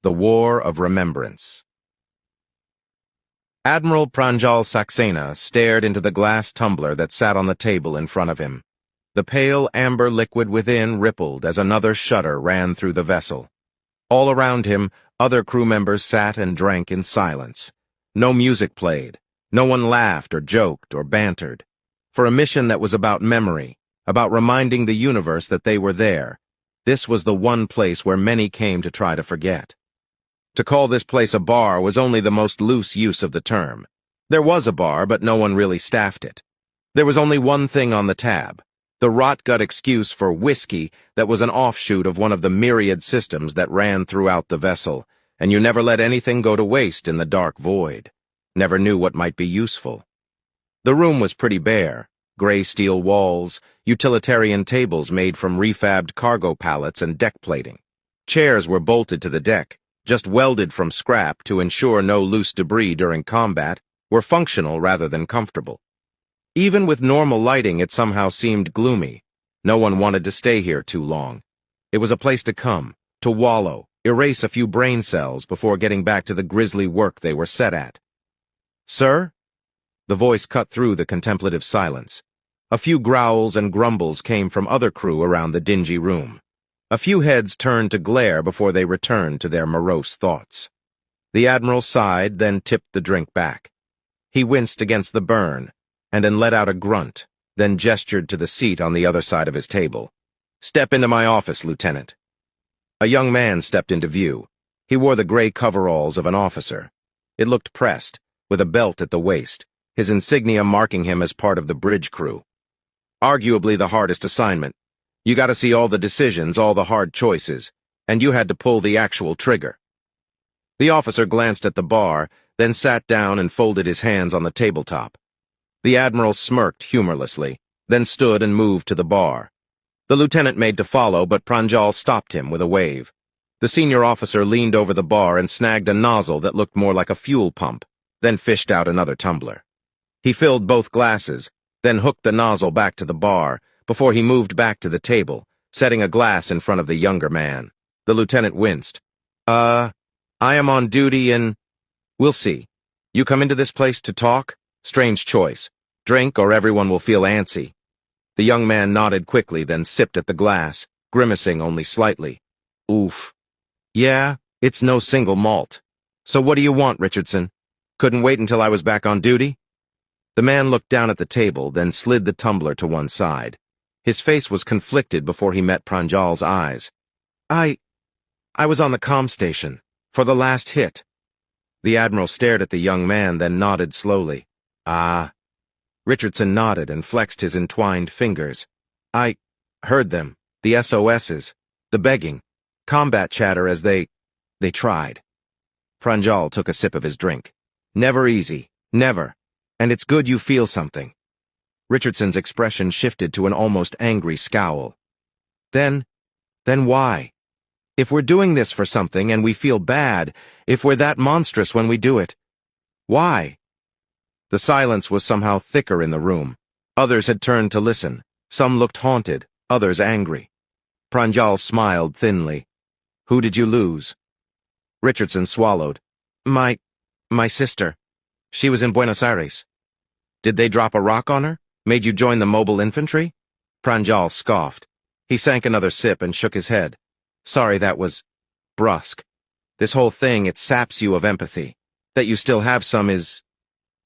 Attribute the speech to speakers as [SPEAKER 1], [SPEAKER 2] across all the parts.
[SPEAKER 1] The War of Remembrance. Admiral Pranjal Saksena stared into the glass tumbler that sat on the table in front of him. The pale amber liquid within rippled as another shudder ran through the vessel. All around him, other crew members sat and drank in silence. No music played. No one laughed or joked or bantered. For a mission that was about memory, about reminding the universe that they were there, this was the one place where many came to try to forget. To call this place a bar was only the most loose use of the term. There was a bar, but no one really staffed it. There was only one thing on the tab, the rot-gut excuse for whiskey that was an offshoot of one of the myriad systems that ran throughout the vessel, and you never let anything go to waste in the dark void. Never knew what might be useful. The room was pretty bare. Gray steel walls, utilitarian tables made from refabbed cargo pallets and deck plating. Chairs were bolted to the deck, just welded from scrap to ensure no loose debris during combat, were functional rather than comfortable. Even with normal lighting, it somehow seemed gloomy. No one wanted to stay here too long. It was a place to come, to wallow, erase a few brain cells before getting back to the grisly work they were set at. "Sir?" The voice cut through the contemplative silence. A few growls and grumbles came from other crew around the dingy room. A few heads turned to glare before they returned to their morose thoughts. The Admiral sighed, then tipped the drink back. He winced against the burn, and then let out a grunt, then gestured to the seat on the other side of his table. "Step into my office, Lieutenant." A young man stepped into view. He wore the gray coveralls of an officer. It looked pressed, with a belt at the waist, his insignia marking him as part of the bridge crew. Arguably the hardest assignment. You got to see all the decisions, all the hard choices, and you had to pull the actual trigger. The officer glanced at the bar, then sat down and folded his hands on the tabletop. The Admiral smirked humorlessly, then stood and moved to the bar. The lieutenant made to follow, but Pranjal stopped him with a wave. The senior officer leaned over the bar and snagged a nozzle that looked more like a fuel pump, then fished out another tumbler. He filled both glasses, then hooked the nozzle back to the bar, before he moved back to the table, setting a glass in front of the younger man. The lieutenant winced. I am on duty and... We'll see. You come into this place to talk? Strange choice. Drink or everyone will feel antsy." The young man nodded quickly, then sipped at the glass, grimacing only slightly. "Oof. Yeah, it's no single malt. So what do you want, Richardson? Couldn't wait until I was back on duty?" The man looked down at the table, then slid the tumbler to one side. His face was conflicted before he met Pranjal's eyes. I was on the comm station, for the last hit." The Admiral stared at the young man, then nodded slowly. "Ah." Richardson nodded and flexed his entwined fingers. "I heard them, the SOSs, the begging, combat chatter as they tried." Pranjal took a sip of his drink. "Never easy, never. And it's good you feel something." Richardson's expression shifted to an almost angry scowl. Then why? If we're doing this for something and we feel bad, if we're that monstrous when we do it, why? The silence was somehow thicker in the room. Others had turned to listen. Some looked haunted, others angry. Pranjal smiled thinly. "Who did you lose?" Richardson swallowed. My sister. She was in Buenos Aires." "Did they drop a rock on her? Made you join the mobile infantry?" Pranjal scoffed. He sank another sip and shook his head. "Sorry, that was brusque. This whole thing, it saps you of empathy. That you still have some is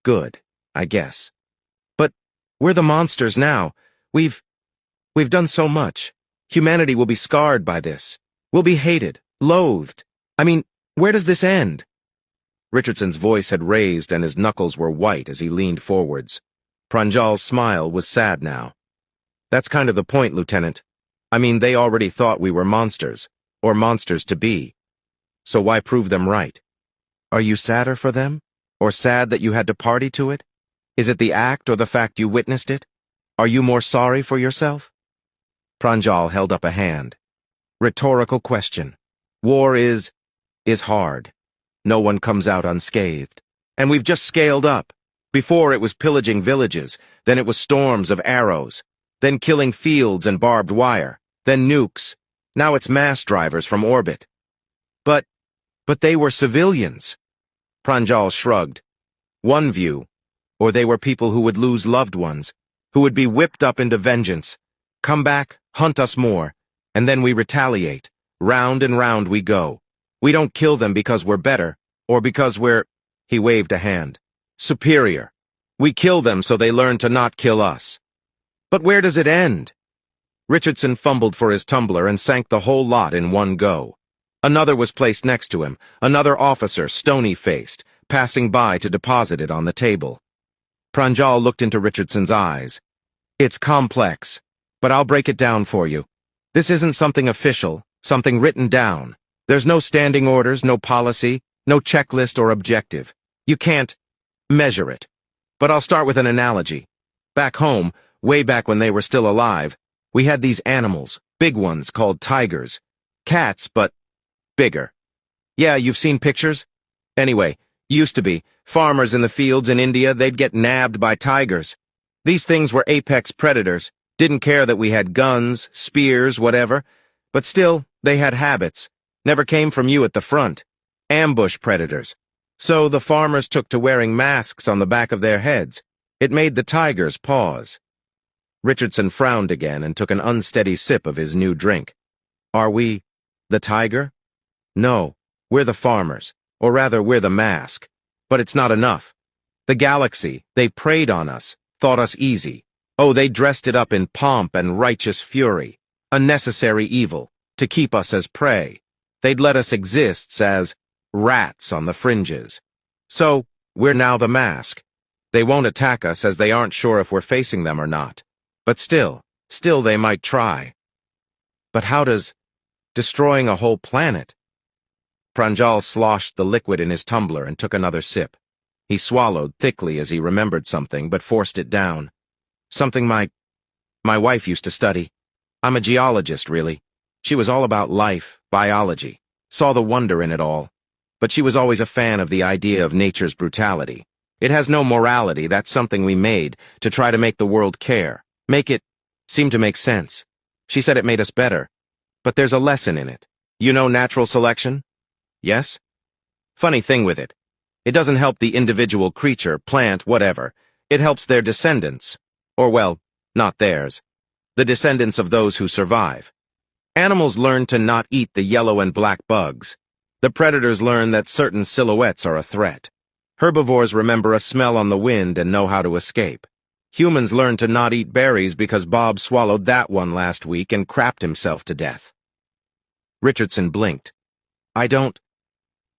[SPEAKER 1] good, I guess. But we're the monsters now. We've done so much. Humanity will be scarred by this. We'll be hated, loathed. I mean, where does this end?" Richardson's voice had raised and his knuckles were white as he leaned forwards. Pranjal's smile was sad now. "That's kind of the point, Lieutenant. I mean, they already thought we were monsters, or monsters to be. So why prove them right? Are you sadder for them? Or sad that you had to party to it? Is it the act or the fact you witnessed it? Are you more sorry for yourself?" Pranjal held up a hand. "Rhetorical question. War is hard. No one comes out unscathed. And we've just scaled up. Before it was pillaging villages, then it was storms of arrows, then killing fields and barbed wire, then nukes. Now it's mass drivers from orbit. But But they were civilians. Pranjal shrugged. One view, or they were people who would lose loved ones, who would be whipped up into vengeance, come back, hunt us more, and then we retaliate. Round and round we go. We don't kill them because we're better, or because we're, he waved a hand, superior. We kill them so they learn to not kill us. But where does it end? Richardson fumbled for his tumbler and sank the whole lot in one go. Another was placed next to him, another officer, stony-faced, passing by to deposit it on the table. Pranjal looked into Richardson's eyes. It's complex, but I'll break it down for you. This isn't something official, something written down. There's no standing orders, no policy, no checklist or objective. You can't measure it. But I'll start with an analogy. Back home, way back when they were still alive, we had these animals, big ones called tigers. Cats, but bigger. Yeah, you've seen pictures? Anyway, used to be. Farmers in the fields in India, they'd get nabbed by tigers. These things were apex predators, didn't care that we had guns, spears, whatever, but still, they had habits. Never came from you at the front. Ambush predators. So the farmers took to wearing masks on the back of their heads. It made the tigers pause. Richardson frowned again and took an unsteady sip of his new drink. Are we the tiger? No, we're the farmers. Or rather, we're the mask. But it's not enough. The galaxy, they preyed on us, thought us easy. Oh, they dressed it up in pomp and righteous fury. A necessary evil, to keep us as prey. They'd let us exist as rats on the fringes. So, we're now the mask. They won't attack us as they aren't sure if we're facing them or not. But still they might try. But how does destroying a whole planet? Pranjal sloshed the liquid in his tumbler and took another sip. He swallowed thickly as he remembered something, but forced it down. Something my wife used to study. I'm a geologist, really. She was all about life, biology, saw the wonder in it all. But she was always a fan of the idea of nature's brutality. It has no morality, that's something we made, to try to make the world care. Make it seem to make sense. She said it made us better. But there's a lesson in it. You know natural selection? Yes? Funny thing with it. It doesn't help the individual creature, plant, whatever. It helps their descendants. Or, well, not theirs. The descendants of those who survive. Animals learn to not eat the yellow and black bugs. The predators learn that certain silhouettes are a threat. Herbivores remember a smell on the wind and know how to escape. Humans learn to not eat berries because Bob swallowed that one last week and crapped himself to death. Richardson blinked.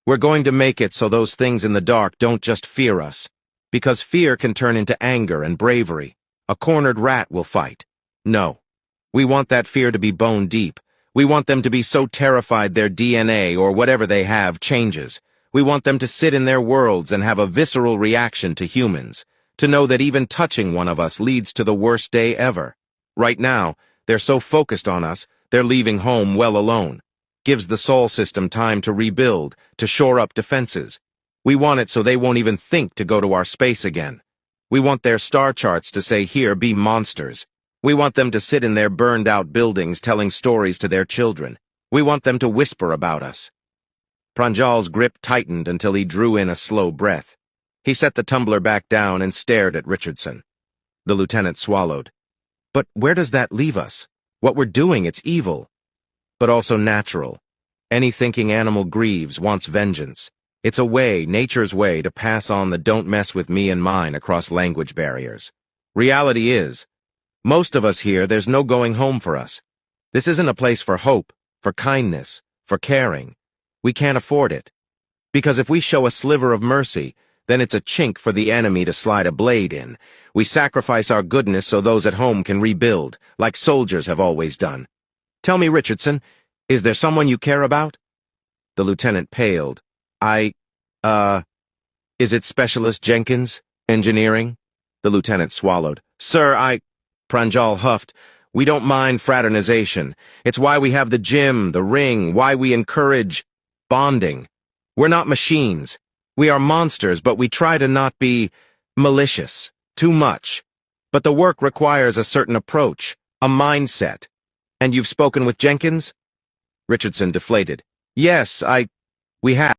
[SPEAKER 1] We're going to make it so those things in the dark don't just fear us. Because fear can turn into anger and bravery. A cornered rat will fight. No. We want that fear to be bone deep. We want them to be so terrified their DNA or whatever they have changes. We want them to sit in their worlds and have a visceral reaction to humans. To know that even touching one of us leads to the worst day ever. Right now, they're so focused on us, they're leaving home well alone. Gives the Sol system time to rebuild, to shore up defenses. We want it so they won't even think to go to our space again. We want their star charts to say, here, be monsters. We want them to sit in their burned-out buildings telling stories to their children. We want them to whisper about us. Pranjal's grip tightened until he drew in a slow breath. He set the tumbler back down and stared at Richardson. The lieutenant swallowed. But where does that leave us? What we're doing, it's evil. But also natural. Any thinking animal grieves, wants vengeance. It's a way, nature's way, to pass on the don't mess with me and mine across language barriers. Reality is, most of us here, there's no going home for us. This isn't a place for hope, for kindness, for caring. We can't afford it. Because if we show a sliver of mercy, then it's a chink for the enemy to slide a blade in. We sacrifice our goodness so those at home can rebuild, like soldiers have always done. Tell me, Richardson, is there someone you care about? The lieutenant paled. Is it Specialist Jenkins? Engineering? The lieutenant swallowed. Sir, Pranjal huffed. We don't mind fraternization. It's why we have the gym, the ring, why we encourage bonding. We're not machines. We are monsters, but we try to not be malicious. Too much. But the work requires a certain approach, a mindset. And you've spoken with Jenkins? Richardson deflated. Yes, We have